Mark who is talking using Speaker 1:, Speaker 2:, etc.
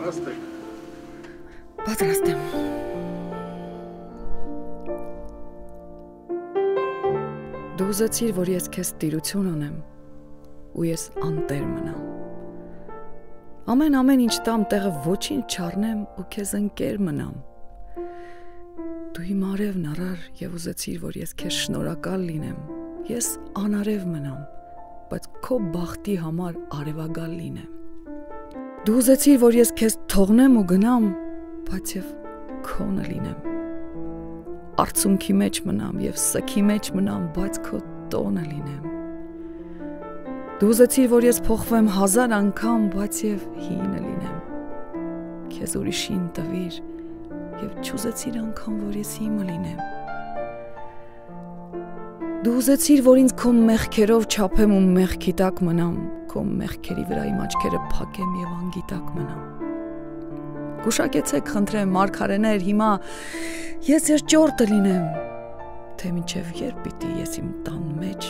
Speaker 1: Պատրաստ եք։
Speaker 2: Պատրաստ եմ։ Դու ուզեցիր, որ ես քեզ տիրություն անեմ, ու ես անտեր մնամ։ Ամեն ինչ տամ տեղը ոչինչ չառնեմ ու քեզ ընկեր մնամ։ Դու իմ արևն առար եւ ուզեցիր, որ ես քեզ շնորհակալ լինեմ։ Ես անարև մնամ, բայց քո բախտի համար արևագալ լինեմ։ Դու ուզեցիր, որ ես քեզ թողնեմ ու գնամ, բայց եւ քոնը լինեմ։ Արցունքի մեջ մնամ եւ սքի մեջ մնամ, բայց քո տոնը լինեմ։ Դու ուզեցիր, որ ես փոխվեմ 1000 անգամ, բայց եւ հինը լինեմ։ Քեզ ուրիշին տվիր եւ չուզեցիր անգամ, որ ես հիմը լինեմ։ Դու ուզեցիր, որ ինձ քո մեղքերով չափեմ ու մեղքի տակ մնամ, քո մեղքերի վրա իմ աչքերը փակեմ եւ անգիտակ մնամ։ Գուշակեցեք, խնդրեմ, մարգարեներ, հիմա ես երջորդը լինեմ, թե մինչև երբ պիտի ես իմ տան մեջ